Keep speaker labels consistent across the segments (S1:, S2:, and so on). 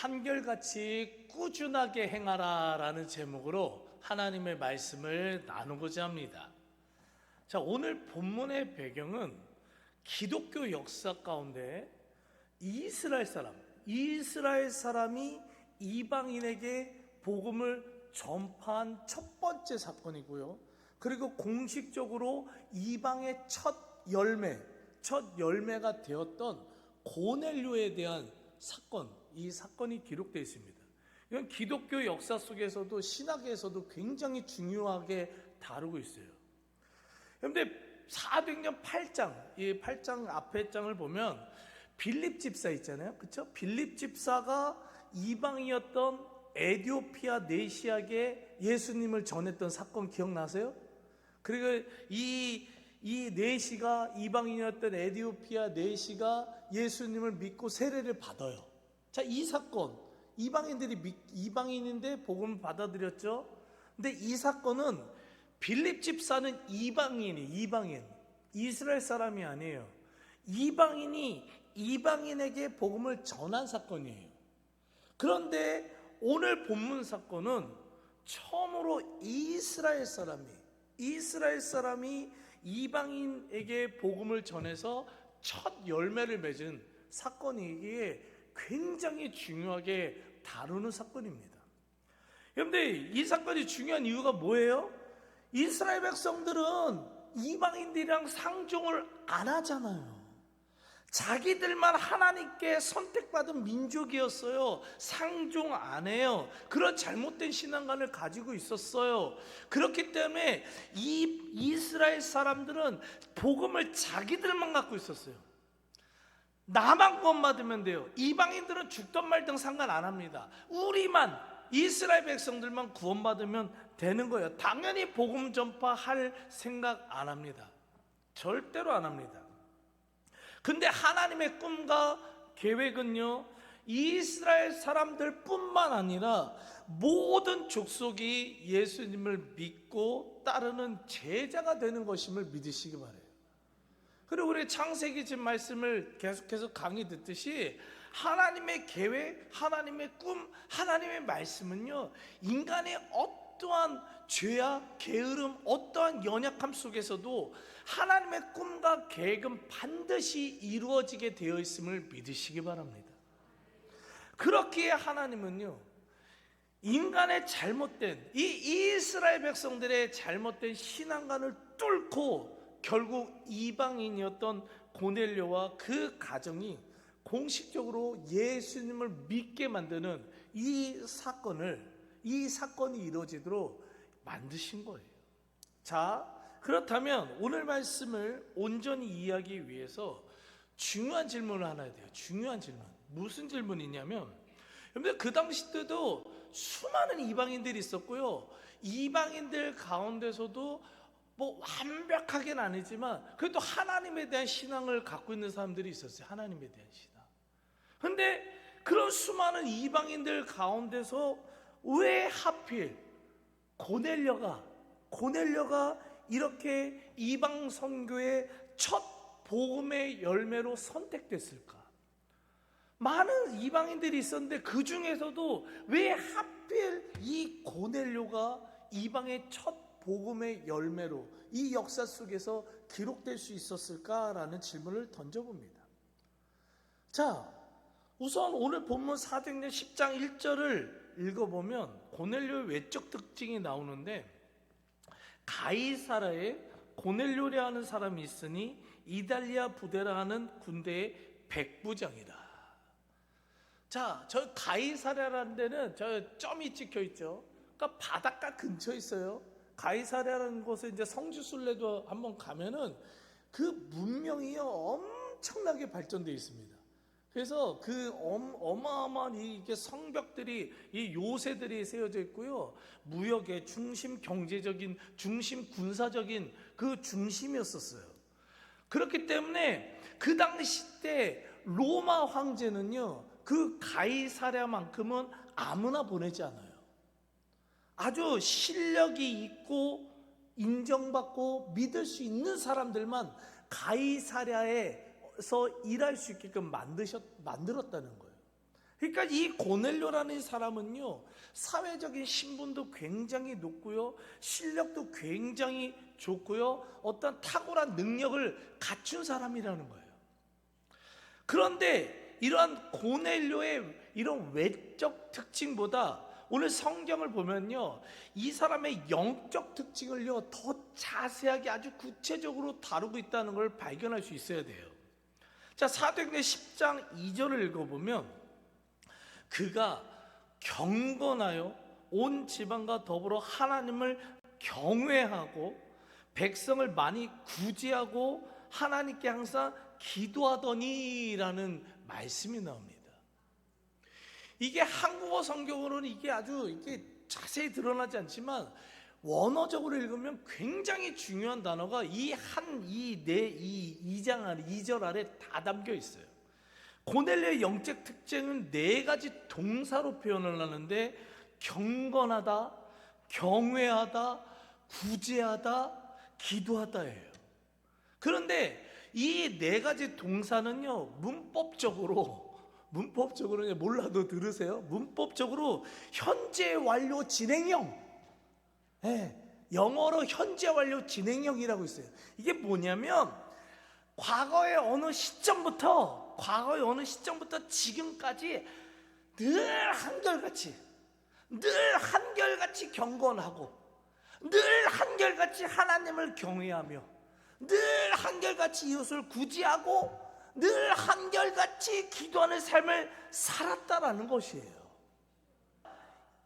S1: 한결같이 꾸준하게 행하라 라는 제목으로 하나님의 말씀을 나누고자 합니다. 자, 오늘 본문의 배경은 기독교 역사 가운데 이스라엘 사람이 이방인에게 복음을 전파한 첫 번째 사건이고요. 그리고 공식적으로 이방의 첫 열매가 되었던 고넬료에 대한 사건, 이 사건이 기록되어 있습니다. 이건 기독교 역사 속에서도 신학에서도 굉장히 중요하게 다루고 있어요. 그런데 사도행전 8장, 이 8장 앞에 장을 보면 빌립 집사 있잖아요. 그렇죠? 빌립 집사가 이방이었던 에티오피아 내시아에 예수님을 전했던 사건 기억나세요? 그리고 이 내시가 이방인이었던 에티오피아 내시가 예수님을 믿고 세례를 받아요. 자, 이 사건 이방인인데 복음을 받아들였죠. 근데 이 사건은 빌립 집사는 이방인 이스라엘 사람이 아니에요. 이방인이 이방인에게 복음을 전한 사건이에요. 그런데 오늘 본문 사건은 처음으로 이스라엘 사람이 이방인에게 복음을 전해서 첫 열매를 맺은 사건이기에 굉장히 중요하게 다루는 사건입니다. 그런데 이 사건이 중요한 이유가 뭐예요? 이스라엘 백성들은 이방인들이랑 상종을 안 하잖아요. 자기들만 하나님께 선택받은 민족이었어요. 상종 안 해요. 그런 잘못된 신앙관을 가지고 있었어요. 그렇기 때문에 이 이스라엘 사람들은 복음을 자기들만 갖고 있었어요. 나만 구원받으면 돼요. 이방인들은 죽든 말든 상관 안 합니다. 우리만, 이스라엘 백성들만 구원받으면 되는 거예요. 당연히 복음 전파할 생각 안 합니다. 절대로 안 합니다. 근데 하나님의 꿈과 계획은요, 이스라엘 사람들 뿐만 아니라 모든 족속이 예수님을 믿고 따르는 제자가 되는 것임을 믿으시기 바라요. 그리고 우리 창세기 집 말씀을 계속해서 강의 듣듯이 하나님의 계획, 하나님의 꿈, 하나님의 말씀은요, 인간의 어떠한 죄와 게으름, 어떠한 연약함 속에서도 하나님의 꿈과 계획은 반드시 이루어지게 되어 있음을 믿으시기 바랍니다. 그렇기에 하나님은요, 인간의 잘못된 이 이스라엘 백성들의 잘못된 신앙관을 뚫고 결국 이방인이었던 고넬료와 그 가정이 공식적으로 예수님을 믿게 만드는 이 사건이 이루어지도록 만드신 거예요. 자, 그렇다면 오늘 말씀을 온전히 이해하기 위해서 중요한 질문을 하나 해야 돼요. 중요한 질문. 무슨 질문이냐면, 여러분들 그 당시 때도 수많은 이방인들이 있었고요. 이방인들 가운데서도 뭐 완벽하게는 아니지만 그래도 하나님에 대한 신앙을 갖고 있는 사람들이 있었어요. 하나님에 대한 신앙. 그런데 그런 수많은 이방인들 가운데서 왜 하필 고넬료가 이렇게 이방 선교의 첫 복음의 열매로 선택됐을까? 많은 이방인들이 있었는데 그 중에서도 왜 하필 이 고넬료가 이방의 첫 복음의 열매로 이 역사 속에서 기록될 수 있었을까라는 질문을 던져봅니다. 자, 우선 오늘 본문 사도행전 10장 1절을 읽어보면 고넬료의 외적 특징이 나오는데, 가이사라에 고넬료라 하는 사람이 있으니 이달리아 부대라 하는 군대의 백부장이라. 자, 저 가이사랴라는 데는 저 점이 찍혀 있죠. 그러니까 바닷가 근처에 있어요. 가이사랴라는 곳에 이제 성지순례도 한번 가면은 그 문명이 엄청나게 발전되어 있습니다. 그래서 그 어마어마한 이게 성벽들이, 이 요새들이 세워져 있고요. 무역의 중심, 경제적인 중심, 군사적인 그 중심이었었어요. 그렇기 때문에 그 당시 때 로마 황제는요, 그 가이사랴만큼은 아무나 보내지 않아요. 아주 실력이 있고 인정받고 믿을 수 있는 사람들만 가이사랴에서 일할 수 있게끔 만들었다는 거예요. 그러니까 이 고넬료라는 사람은요, 사회적인 신분도 굉장히 높고요, 실력도 굉장히 좋고요, 어떤 탁월한 능력을 갖춘 사람이라는 거예요. 그런데 이러한 고넬료의 이런 외적 특징보다 오늘 성경을 보면요, 이 사람의 영적 특징을요 더 자세하게 아주 구체적으로 다루고 있다는 걸 발견할 수 있어야 돼요. 자, 사도행전 10장 2절을 읽어보면 그가 경건하여 온 지방과 더불어 하나님을 경외하고 백성을 많이 구제하고 하나님께 항상 기도하더니라는 말씀이 나옵니다. 이게 한국어 성경으로는 이게 아주 이게 자세히 드러나지 않지만 원어적으로 읽으면 굉장히 중요한 단어가 이 2절 아래 다 담겨 있어요. 고넬료의 영적 특징은 4가지 동사로 표현을 하는데 경건하다, 경외하다, 구제하다, 기도하다예요. 그런데 이 4가지 동사는요, 문법적으로 몰라도 들으세요. 문법적으로 현재 완료 진행형, 영어로 현재 완료 진행형이라고 있어요. 이게 뭐냐면 과거의 어느 시점부터 지금까지 늘 한결같이 경건하고 늘 한결같이 하나님을 경외하며 늘 한결같이 이웃을 구제하고 늘 한결같이 기도하는 삶을 살았다라는 것이에요.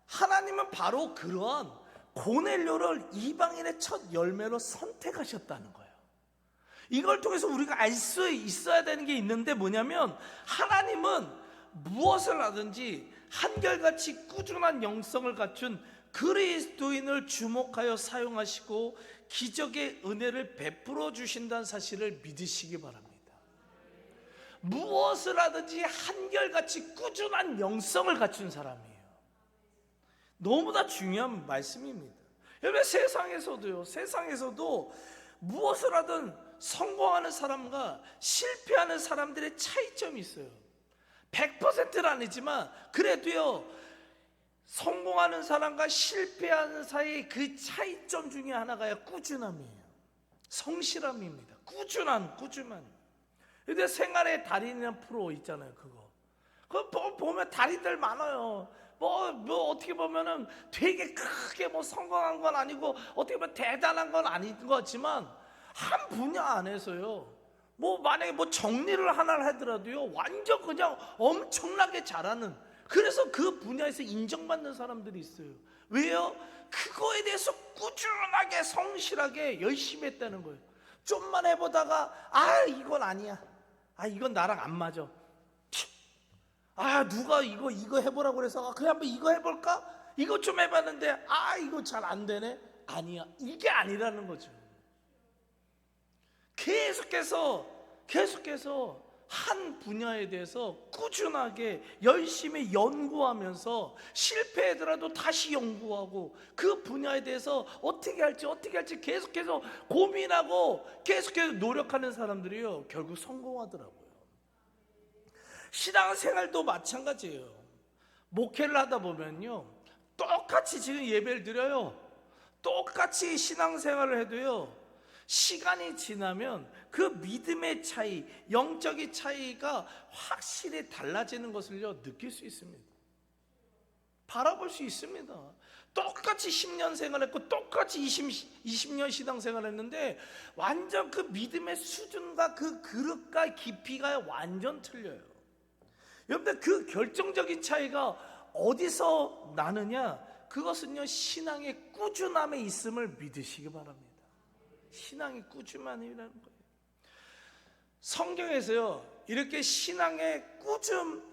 S1: 하나님은 바로 그러한 고넬료를 이방인의 첫 열매로 선택하셨다는 거예요. 이걸 통해서 우리가 알 수 있어야 되는 게 있는데 뭐냐면 하나님은 무엇을 하든지 한결같이 꾸준한 영성을 갖춘 그리스도인을 주목하여 사용하시고 기적의 은혜를 베풀어 주신다는 사실을 믿으시기 바랍니다. 무엇을 하든지 한결같이 꾸준한 영성을 갖춘 사람이에요. 너무나 중요한 말씀입니다. 여러분, 세상에서도 무엇을 하든 성공하는 사람과 실패하는 사람들의 차이점이 있어요. 100%는 아니지만 그래도요, 성공하는 사람과 실패하는 사이의 그 차이점 중에 하나가 꾸준함이에요. 성실함입니다. 꾸준한. 근데 생활의 달인이라는 프로 있잖아요. 그거 보면 달인들 많아요. 뭐 어떻게 보면은 되게 크게 뭐 성공한 건 아니고 어떻게 보면 대단한 건 아닌 것 같지만 한 분야 안에서요, 뭐 만약에 뭐 정리를 하나를 하더라도요 완전 그냥 엄청나게 잘하는, 그래서 그 분야에서 인정받는 사람들이 있어요. 왜요? 그거에 대해서 꾸준하게 성실하게 열심히 했다는 거예요. 좀만 해보다가 이건 아니야, 이건 나랑 안 맞아, 누가 이거 해보라고 그래서 그래 한번 이거 해볼까? 이거 좀 해봤는데 이거 잘 안 되네. 아니야, 이게 아니라는 거죠. 계속해서 한 분야에 대해서 꾸준하게 열심히 연구하면서 실패하더라도 다시 연구하고 그 분야에 대해서 어떻게 할지 계속해서 고민하고 계속해서 노력하는 사람들이요 결국 성공하더라고요. 신앙생활도 마찬가지예요. 목회를 하다 보면요 똑같이 지금 예배를 드려요. 똑같이 신앙생활을 해도요 시간이 지나면 그 믿음의 차이, 영적인 차이가 확실히 달라지는 것을요 느낄 수 있습니다. 바라볼 수 있습니다. 똑같이 10년 생활했고 똑같이 20년 신앙생활했는데 완전 그 믿음의 수준과 그 그릇과 깊이가 완전 틀려요. 여러분들, 그 결정적인 차이가 어디서 나느냐? 그것은요 신앙의 꾸준함에 있음을 믿으시기 바랍니다. 신앙의 꾸준함이라는 거예요. 성경에서요 이렇게 신앙의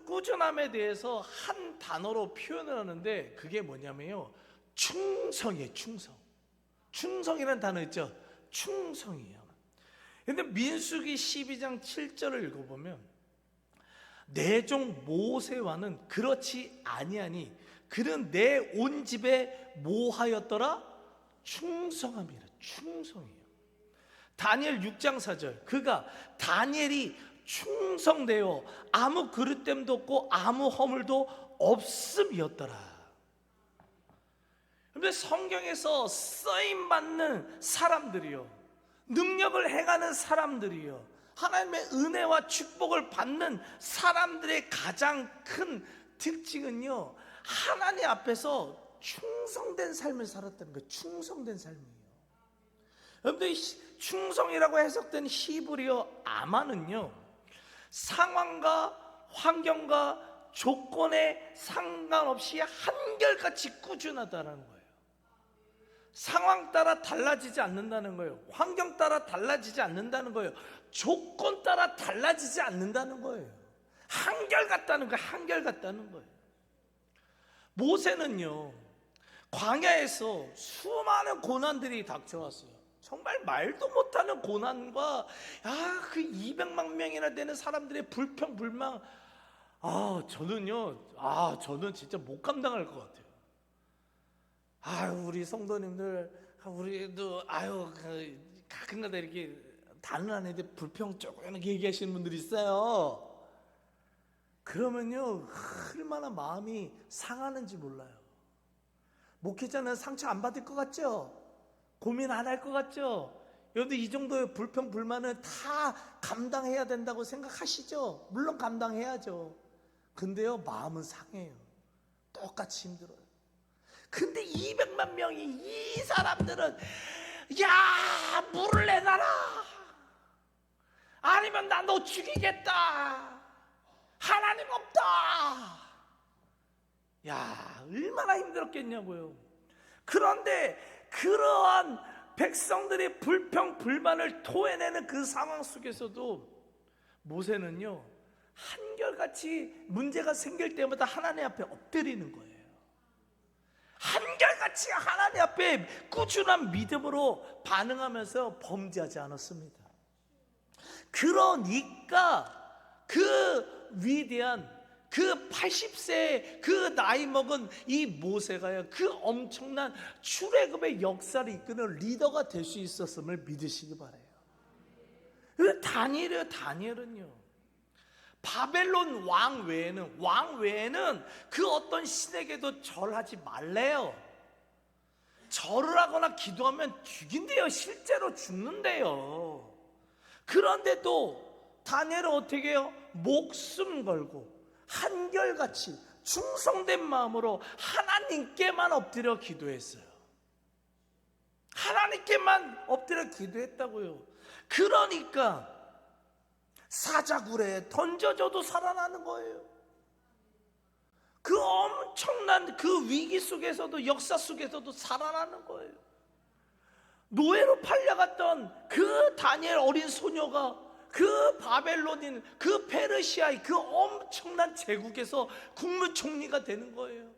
S1: 꾸준함에 대해서 한 단어로 표현을 하는데 그게 뭐냐면요 충성이에요. 충성이라는 단어 있죠. 충성이에요. 근데 민수기 12장 7절을 읽어보면 내 종 모세와는 그렇지 아니하니 그는 내 온 집에 뭐하였더라? 충성함이라. 충성이에요. 다니엘 6장 4절, 그가 다니엘이 충성되어 아무 그릇됨도 없고 아무 허물도 없음이었더라. 그런데 성경에서 쓰임받는 사람들이요, 능력을 행하는 사람들이요, 하나님의 은혜와 축복을 받는 사람들의 가장 큰 특징은요, 하나님 앞에서 충성된 삶을 살았다는 거예요. 충성된 삶이에요. 여러분들, 충성이라고 해석된 히브리어 아마는요, 상황과 환경과 조건에 상관없이 한결같이 꾸준하다는 거예요. 상황 따라 달라지지 않는다는 거예요. 환경 따라 달라지지 않는다는 거예요. 조건 따라 달라지지 않는다는 거예요. 한결같다는 거예요. 한결같다는 거예요. 모세는요, 광야에서 수많은 고난들이 닥쳐왔어요. 정말 말도 못하는 고난과 그 200만 명이나 되는 사람들의 불평불만, 저는 진짜 못 감당할 것 같아요. 우리 성도님들, 우리도 가끔가다 이렇게 다른 아내들 불평 조금 얘기하시는 분들이 있어요. 그러면요, 얼마나 마음이 상하는지 몰라요. 목회자는 상처 안 받을 것 같죠? 고민 안 할 것 같죠? 여러분들, 이 정도의 불평 불만은 다 감당해야 된다고 생각하시죠? 물론 감당해야죠. 근데요, 마음은 상해요. 똑같이 힘들어요. 근데 200만 명이, 이 사람들은 물을 내놔라, 아니면 나 너 죽이겠다, 하나님 없다. 얼마나 힘들었겠냐고요. 그런데 그러한 백성들의 불평 불만을 토해내는 그 상황 속에서도 모세는요, 한결같이 문제가 생길 때마다 하나님 앞에 엎드리는 거예요. 한결같이 하나님 앞에 꾸준한 믿음으로 반응하면서 범죄하지 않았습니다. 그러니까 그 위대한, 그 80세 그 나이 먹은 이 모세가요, 그 엄청난 출애굽의 역사를 이끄는 리더가 될 수 있었음을 믿으시기 바라요. 다니엘은요, 바벨론 왕 외에는 그 어떤 신에게도 절하지 말래요. 절을 하거나 기도하면 죽인대요. 실제로 죽는데요. 그런데도 다니엘은 어떻게 해요? 목숨 걸고 한결같이 충성된 마음으로 하나님께만 엎드려 기도했어요. 하나님께만 엎드려 기도했다고요. 그러니까 사자굴에 던져져도 살아나는 거예요. 그 엄청난 그 위기 속에서도, 역사 속에서도 살아나는 거예요. 노예로 팔려갔던 그 다니엘 어린 소녀가 그 바벨론인, 그 페르시아의 그 엄청난 제국에서 국무총리가 되는 거예요.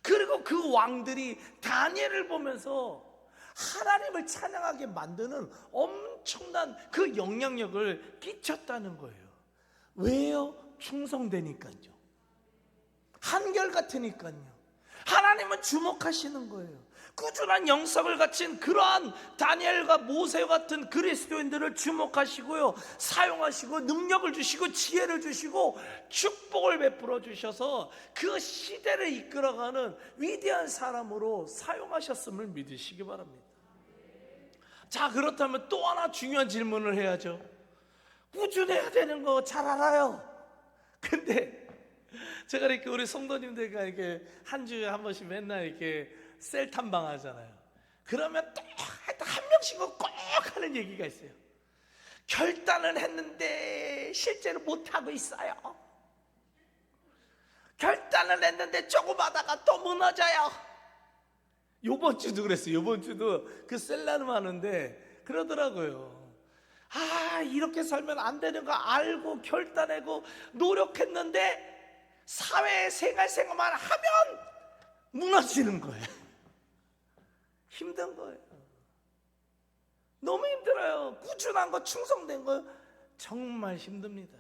S1: 그리고 그 왕들이 다니엘을 보면서 하나님을 찬양하게 만드는 엄청난 그 영향력을 끼쳤다는 거예요. 왜요? 충성되니까요. 한결같으니까요. 하나님은 주목하시는 거예요. 꾸준한 영성을 갖춘 그러한 다니엘과 모세 같은 그리스도인들을 주목하시고요, 사용하시고 능력을 주시고 지혜를 주시고 축복을 베풀어 주셔서 그 시대를 이끌어가는 위대한 사람으로 사용하셨음을 믿으시기 바랍니다. 자, 그렇다면 또 하나 중요한 질문을 해야죠. 꾸준해야 되는 거 잘 알아요. 근데 제가 이렇게 우리 성도님들과 이렇게 한 주에 한 번씩 맨날 이렇게 셀 탐방 하잖아요. 그러면 또 한 명씩은 꼭 하는 얘기가 있어요. 결단을 했는데 실제로 못하고 있어요. 결단을 했는데 조금 하다가 또 무너져요. 요번 주도 그랬어요. 요번 주도 그 셀라름 하는데 그러더라고요. 이렇게 살면 안 되는 거 알고 결단하고 노력했는데 사회생활만 하면 무너지는 거예요. 힘든 거예요. 너무 힘들어요. 꾸준한 거, 충성된 거 정말 힘듭니다.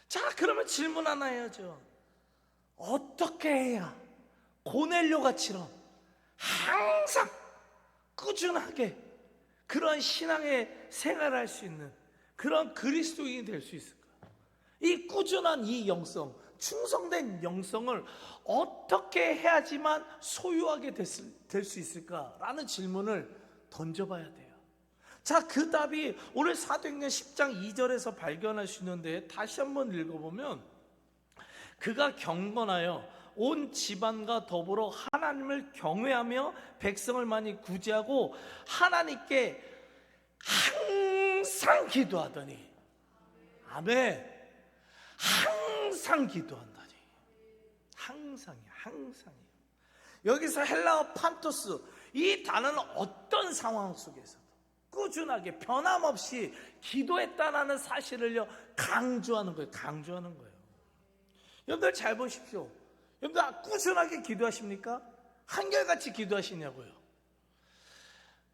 S1: 자, 그러면 질문 하나 해야죠. 어떻게 해야 고넬료 같이럼 항상 꾸준하게 그런 신앙의 생활을 할 수 있는, 그런 그리스도인이 될 수 있을까? 이 꾸준한 이 영성, 충성된 영성을 어떻게 해야지만 소유하게 될 수 있을까라는 질문을 던져봐야 돼요. 자, 그 답이 오늘 사도행전 10장 2절에서 발견할 수 있는데, 다시 한번 읽어보면, 그가 경건하여 온 집안과 더불어 하나님을 경외하며 백성을 많이 구제하고 하나님께 항상 기도하더니, 아멘. 항상 기도한다니. 항상이에요. 여기서 헬라어 판토스, 이 단어는 어떤 상황 속에서도 꾸준하게 변함없이 기도했다라는 사실을요 강조하는 거예요. 여러분들 잘 보십시오. 여러분들 꾸준하게 기도하십니까? 한결같이 기도하시냐고요?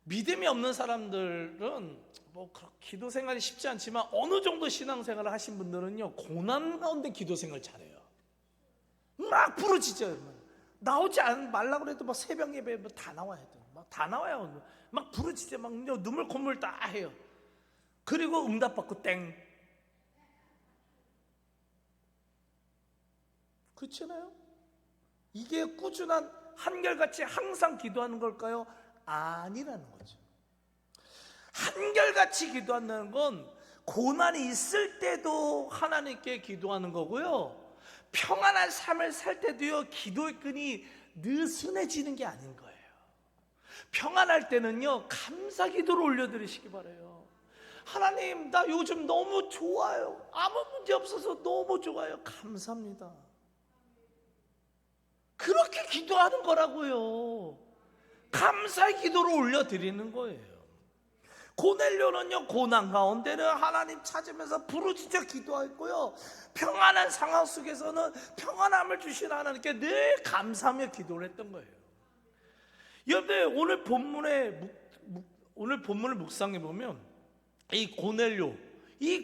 S1: 믿음이 없는 사람들은 뭐 기도 생활이 쉽지 않지만 어느 정도 신앙생활을 하신 분들은요 고난 가운데 기도 생활 잘해요. 막 부르짖어요. 나오지 말라고 해도 막 새벽 예배 다 나와야 돼요. 막 다 나와요. 막 부르짖어, 막 눈물 콧물 다 해요. 그리고 응답받고 땡. 그렇잖아요. 이게 꾸준한 한결같이 항상 기도하는 걸까요? 아니라는 거죠. 한결같이 기도한다는 건 고난이 있을 때도 하나님께 기도하는 거고요, 평안한 삶을 살 때도요 기도의 끈이 느슨해지는 게 아닌 거예요. 평안할 때는요 감사 기도를 올려드리시기 바라요. 하나님, 나 요즘 너무 좋아요. 아무 문제 없어서 너무 좋아요. 감사합니다. 그렇게 기도하는 거라고요. 감사의 기도를 올려드리는 거예요. 고넬료는요 고난 가운데는 하나님 찾으면서 부르짖어 기도했고요, 평안한 상황 속에서는 평안함을 주신 하나님께 늘 감사하며 기도를 했던 거예요. 여러분들 오늘 본문을 묵상해 보면 이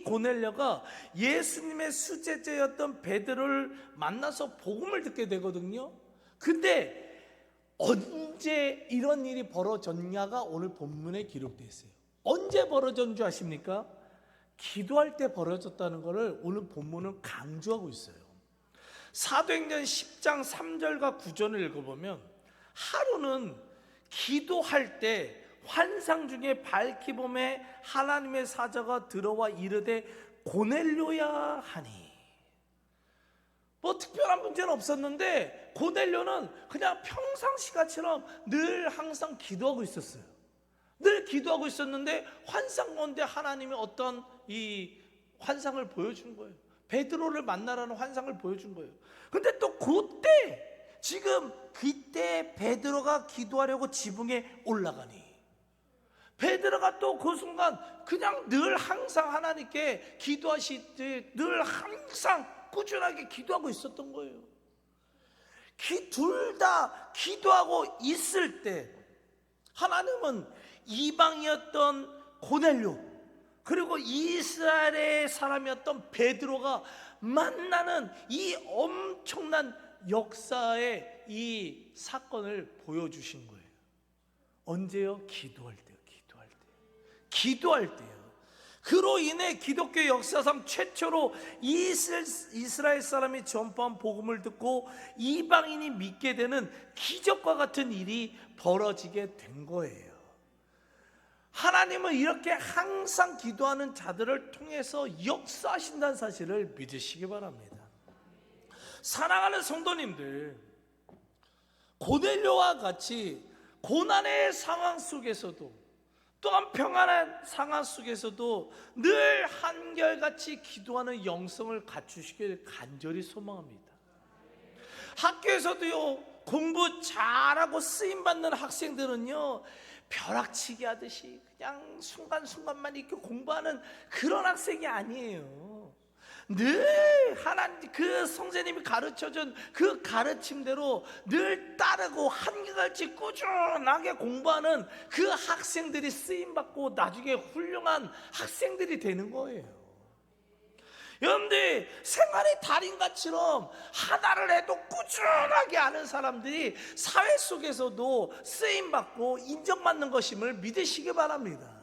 S1: 고넬료가 예수님의 수제자였던 베드로를 만나서 복음을 듣게 되거든요. 근데 언제 이런 일이 벌어졌냐가 오늘 본문에 기록되어 있어요. 언제 벌어졌는 줄 아십니까? 기도할 때 벌어졌다는 것을 오늘 본문은 강조하고 있어요. 사도행전 10장 3절과 9절을 읽어보면, 하루는 기도할 때 환상 중에 밝히 봄에 하나님의 사자가 들어와 이르되 고넬료야 하니. 뭐 특별한 문제는 없었는데 고넬료는 그냥 평상시같이처럼 늘 항상 기도하고 있었어요. 늘 기도하고 있었는데 환상 가운데 하나님이 어떤 이 환상을 보여준 거예요. 베드로를 만나라는 환상을 보여준 거예요. 근데 또 그때 베드로가 기도하려고 지붕에 올라가니, 베드로가 또 그 순간 그냥 늘 항상 하나님께 기도하시듯 늘 항상 꾸준하게 기도하고 있었던 거예요. 둘 다 기도하고 있을 때 하나님은 이방이었던 고넬료 그리고 이스라엘의 사람이었던 베드로가 만나는 이 엄청난 역사의 이 사건을 보여주신 거예요. 언제요? 기도할 때요. 그로 인해 기독교 역사상 최초로 이스라엘 사람이 전파한 복음을 듣고 이방인이 믿게 되는 기적과 같은 일이 벌어지게 된 거예요. 하나님은 이렇게 항상 기도하는 자들을 통해서 역사하신다는 사실을 믿으시기 바랍니다. 사랑하는 성도님들, 고넬료와 같이 고난의 상황 속에서도 또한 평안한 상황 속에서도 늘 한결같이 기도하는 영성을 갖추시길 간절히 소망합니다. 학교에서도요 공부 잘하고 쓰임받는 학생들은요 벼락치기 하듯이 그냥 순간순간만 이렇게 공부하는 그런 학생이 아니에요. 늘 하나님 그 성자님이 가르쳐준 그 가르침대로 늘 따르고 한결같이 꾸준하게 공부하는 그 학생들이 쓰임받고 나중에 훌륭한 학생들이 되는 거예요. 여러분들 생활의 달인같이럼 하나를 해도 꾸준하게 하는 사람들이 사회 속에서도 쓰임받고 인정받는 것임을 믿으시기 바랍니다.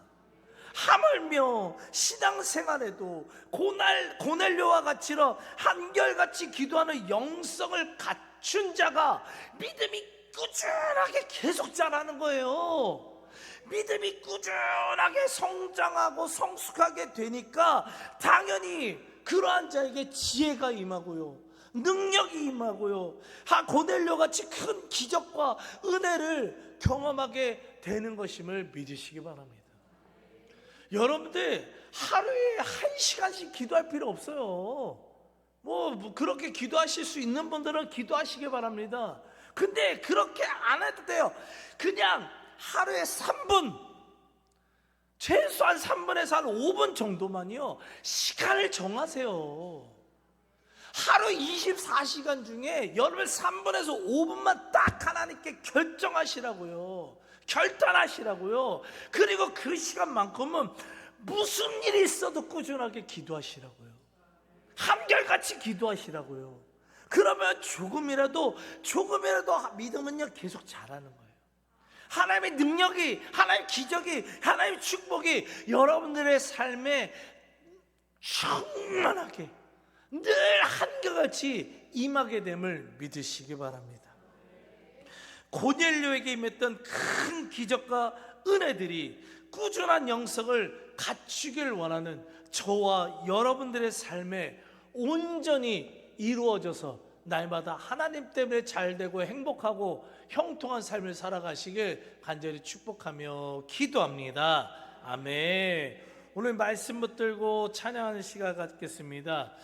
S1: 하물며 신앙생활에도 고넬료와 같이로 한결같이 기도하는 영성을 갖춘 자가 믿음이 꾸준하게 계속 자라는 거예요. 믿음이 꾸준하게 성장하고 성숙하게 되니까 당연히 그러한 자에게 지혜가 임하고요, 능력이 임하고요, 고넬료 같이 큰 기적과 은혜를 경험하게 되는 것임을 믿으시기 바랍니다. 여러분들 하루에 1시간씩 기도할 필요 없어요. 뭐 그렇게 기도하실 수 있는 분들은 기도하시기 바랍니다. 근데 그렇게 안 해도 돼요. 그냥 하루에 3분, 최소한 3분에서 한 5분 정도만요, 시간을 정하세요. 하루 24시간 중에 여러분 3분에서 5분만 딱 하나님께 결정하시라고요. 결단하시라고요. 그리고 그 시간만큼은 무슨 일이 있어도 꾸준하게 기도하시라고요. 한결같이 기도하시라고요. 그러면 조금이라도 믿음은요 계속 자라는 거예요. 하나님의 능력이, 하나님의 기적이, 하나님의 축복이 여러분들의 삶에 충만하게 늘 한결같이 임하게 됨을 믿으시기 바랍니다. 고넬료에게 임했던 큰 기적과 은혜들이 꾸준한 영성을 갖추길 원하는 저와 여러분들의 삶에 온전히 이루어져서 날마다 하나님 때문에 잘되고 행복하고 형통한 삶을 살아가시길 간절히 축복하며 기도합니다. 아멘. 오늘 말씀 붙들고 찬양하는 시간 갖겠습니다.